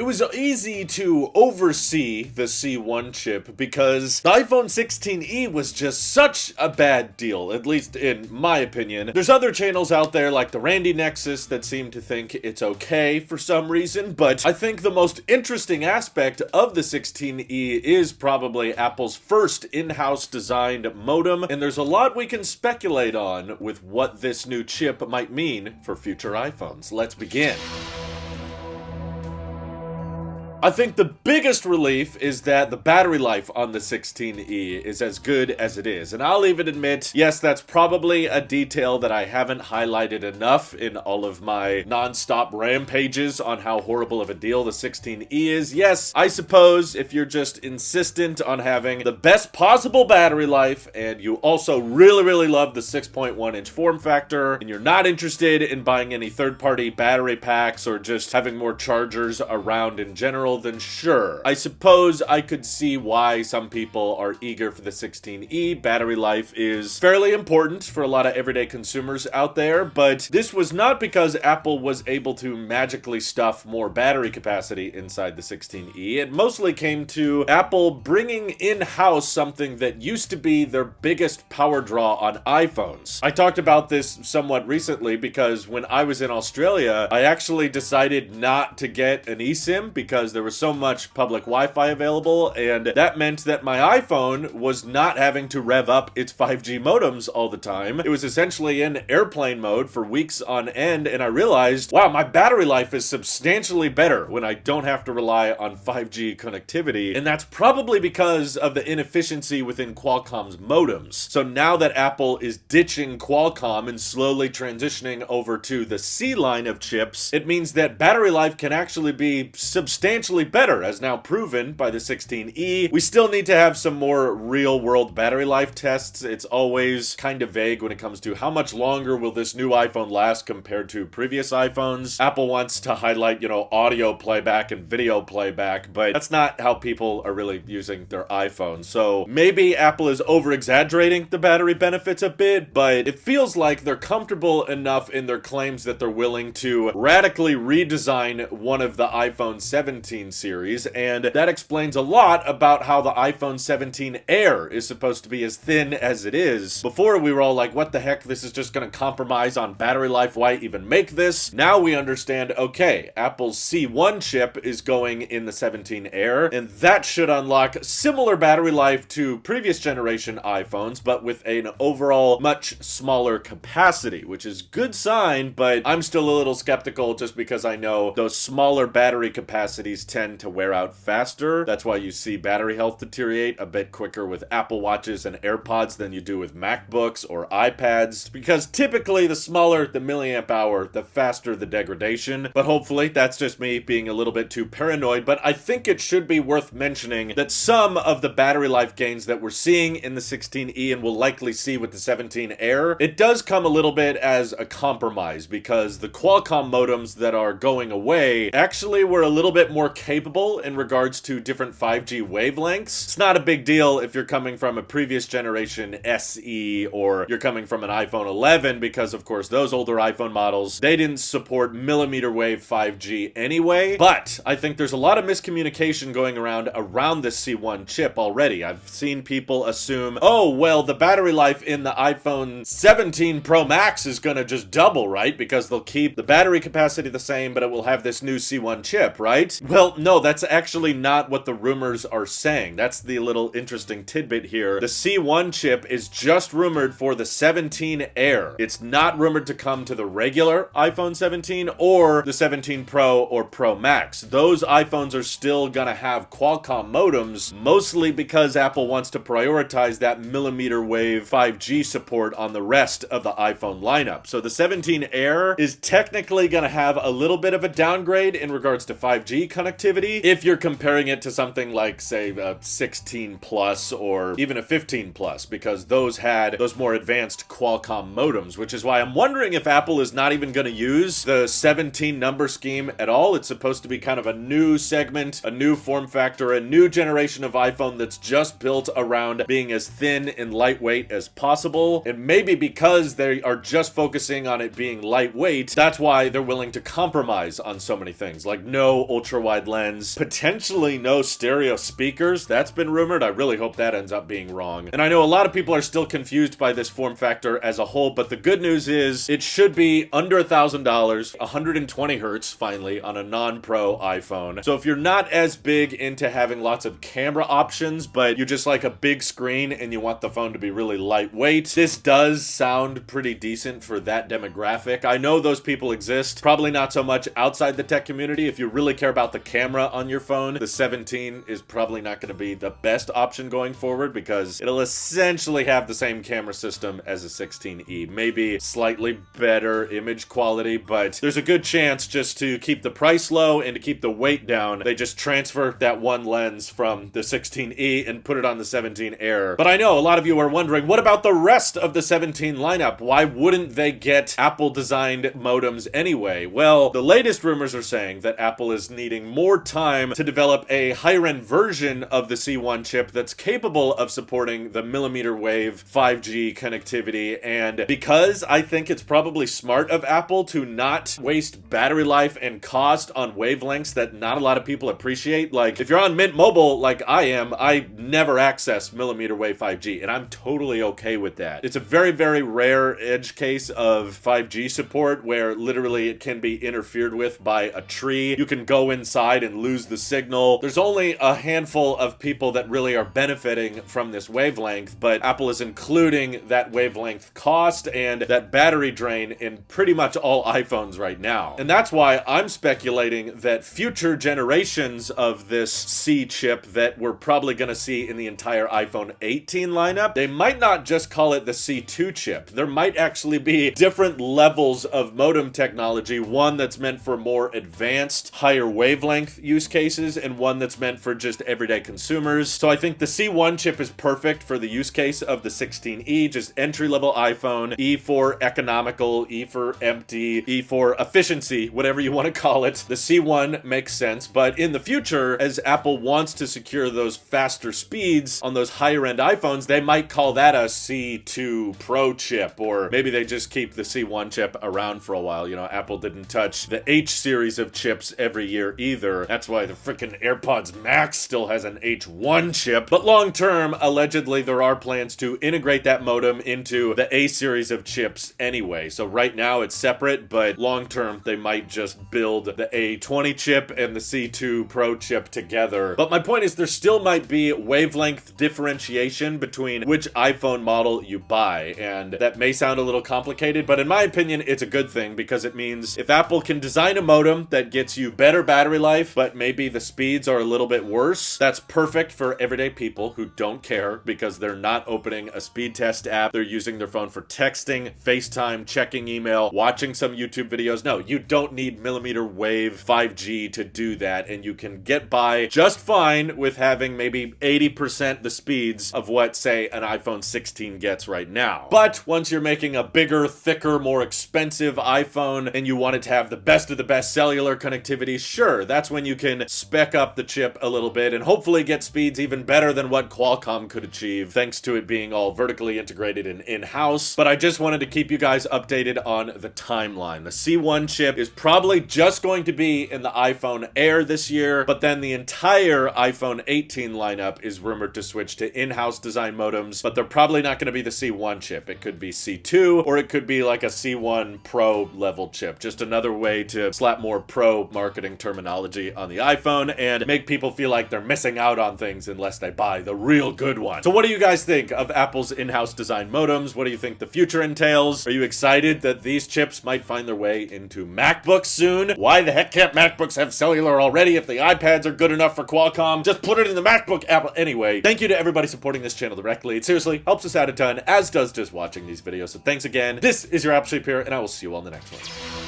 was easy to oversee the C1 chip because the iPhone 16e was just such a bad deal, at least in my opinion. There's other channels out there like the Randy Nexus that seem to think it's okay for some reason, but I think the most interesting aspect of the 16e is probably Apple's first in-house designed modem, and there's a lot we can speculate on with what this new chip might mean for future iPhones. Let's begin. I think the biggest relief is that the battery life on the 16e is as good as it is, and I'll even admit, yes, that's probably a detail that I haven't highlighted enough in all of my non-stop rampages on how horrible of a deal the 16e is. Yes, I suppose if you're just insistent on having the best possible battery life, and you also really love the 6.1-inch form factor, and you're not interested in buying any third-party battery packs or just having more chargers around in general, then sure. I suppose I could see why some people are eager for the 16e. Battery life is fairly important for a lot of everyday consumers out there, but this was not because Apple was able to magically stuff more battery capacity inside the 16e. It mostly came to Apple bringing in-house something that used to be their biggest power draw on iPhones. I talked about this somewhat recently because when I was in Australia, I actually decided not to get an eSIM because there was so much public Wi-Fi available, and that meant that my iPhone was not having to rev up its 5G modems all the time. It was essentially in airplane mode for weeks on end, and I realized, wow, my battery life is substantially better when I don't have to rely on 5G connectivity, and that's probably because of the inefficiency within Qualcomm's modems. So now that Apple is ditching Qualcomm and slowly transitioning over to the C line of chips, it means that battery life can actually be substantially better, as now proven by the 16e. We still need to have some more real-world battery life tests. It's always kind of vague when it comes to how much longer will this new iPhone last compared to previous iPhones. Apple wants to highlight, audio playback and video playback, but that's not how people are really using their iPhone. So maybe Apple is over-exaggerating the battery benefits a bit, but it feels like they're comfortable enough in their claims that they're willing to radically redesign one of the iPhone 17 series, and that explains a lot about how the iPhone 17 Air is supposed to be as thin as it is. Before, we were all like, what the heck, this is just gonna compromise on battery life, why even make this? Now we understand, okay, Apple's C1 chip is going in the 17 Air, and that should unlock similar battery life to previous generation iPhones, but with an overall much smaller capacity, which is good sign, but I'm still a little skeptical just because I know those smaller battery capacities tend to wear out faster. That's why you see battery health deteriorate a bit quicker with Apple Watches and AirPods than you do with MacBooks or iPads, because typically the smaller the milliamp hour, the faster the degradation. But hopefully that's just me being a little bit too paranoid, but I think it should be worth mentioning that some of the battery life gains that we're seeing in the 16e and will likely see with the 17 Air, it does come a little bit as a compromise because the Qualcomm modems that are going away actually were a little bit more capable in regards to different 5G wavelengths. It's not a big deal if you're coming from a previous generation SE or you're coming from an iPhone 11 because, of course, those older iPhone models, they didn't support millimeter wave 5G anyway. But I think there's a lot of miscommunication going around this C1 chip already. I've seen people assume, oh, well, the battery life in the iPhone 17 Pro Max is gonna just double, right? Because they'll keep the battery capacity the same, but it will have this new C1 chip, right? Well, no, that's actually not what the rumors are saying. That's the little interesting tidbit here. The C1 chip is just rumored for the 17 Air. It's not rumored to come to the regular iPhone 17 or the 17 Pro or Pro Max. Those iPhones are still gonna have Qualcomm modems, mostly because Apple wants to prioritize that millimeter wave 5G support on the rest of the iPhone lineup. So the 17 Air is technically gonna have a little bit of a downgrade in regards to 5G connectivity if you're comparing it to something like, say, a 16 Plus or even a 15 Plus, because those had those more advanced Qualcomm modems, which is why I'm wondering if Apple is not even going to use the 17 number scheme at all. It's supposed to be kind of a new segment, a new form factor, a new generation of iPhone that's just built around being as thin and lightweight as possible. And maybe because they are just focusing on it being lightweight, that's why they're willing to compromise on so many things, like no ultra-wide wide lens, potentially no stereo speakers. That's been rumored. I really hope that ends up being wrong. And I know a lot of people are still confused by this form factor as a whole, but the good news is it should be under $1,000, 120 hertz finally on a non-pro iPhone. So if you're not as big into having lots of camera options, but you just like a big screen and you want the phone to be really lightweight, this does sound pretty decent for that demographic. I know those people exist, probably not so much outside the tech community. If you really care about the camera on your phone, the 17 is probably not going to be the best option going forward because it'll essentially have the same camera system as a 16E. Maybe slightly better image quality, but there's a good chance, just to keep the price low and to keep the weight down, they just transfer that one lens from the 16E and put it on the 17 Air. But I know a lot of you are wondering, what about the rest of the 17 lineup? Why wouldn't they get Apple-designed modems anyway? Well, the latest rumors are saying that Apple is needing more time to develop a higher-end version of the C1 chip that's capable of supporting the millimeter wave 5G connectivity, and because I think it's probably smart of Apple to not waste battery life and cost on wavelengths that not a lot of people appreciate. Like, if you're on Mint Mobile like I am, I never access millimeter wave 5G, and I'm totally okay with that. It's a very, very rare edge case of 5G support where literally it can be interfered with by a tree. You can go inside and lose the signal. There's only a handful of people that really are benefiting from this wavelength, but Apple is including that wavelength cost and that battery drain in pretty much all iPhones right now. And that's why I'm speculating that future generations of this C chip that we're probably going to see in the entire iPhone 18 lineup, they might not just call it the C2 chip. There might actually be different levels of modem technology, one that's meant for more advanced, higher wavelength use cases, and one that's meant for just everyday consumers. So I think the C1 chip is perfect for the use case of the 16E, just entry-level iPhone, E for economical, E for empty, E for efficiency, whatever you want to call it. The C1 makes sense, but in the future, as Apple wants to secure those faster speeds on those higher-end iPhones, they might call that a C2 Pro chip, or maybe they just keep the C1 chip around for a while. You know, Apple didn't touch the H series of chips every year either. That's why the freaking AirPods Max still has an H1 chip. But long term, allegedly, there are plans to integrate that modem into the A series of chips anyway. So right now it's separate, but long term, they might just build the A20 chip and the C2 Pro chip together. But my point is, there still might be wavelength differentiation between which iPhone model you buy, and that may sound a little complicated, but in my opinion, it's a good thing because it means if Apple can design a modem that gets you better battery life, but maybe the speeds are a little bit worse, that's perfect for everyday people who don't care because they're not opening a speed test app. They're using their phone for texting, FaceTime, checking email, watching some YouTube videos. No, you don't need millimeter wave 5G to do that, and you can get by just fine with having maybe 80% the speeds of what, say, an iPhone 16 gets right now. But once you're making a bigger, thicker, more expensive iPhone and you want it to have the best of the best cellular connectivity, sure, that's when you can spec up the chip a little bit and hopefully get speeds even better than what Qualcomm could achieve, thanks to it being all vertically integrated and in-house. But I just wanted to keep you guys updated on the timeline. The C1 chip is probably just going to be in the iPhone Air this year, but then the entire iPhone 18 lineup is rumored to switch to in-house design modems, but they're probably not going to be the C1 chip. It could be C2, or it could be like a C1 Pro level chip. Just another way to slap more pro marketing terminology on the iPhone and make people feel like they're missing out on things unless they buy the real good one. So what do you guys think of Apple's in-house design modems? What do you think the future entails? Are you excited that these chips might find their way into MacBooks soon? Why the heck can't MacBooks have cellular already if the iPads are good enough for Qualcomm? Just put it in the MacBook app. Anyway, thank you to everybody supporting this channel directly. It seriously helps us out a ton, as does just watching these videos. So thanks again. This is your Apple Shape here, and I will see you all in the next one.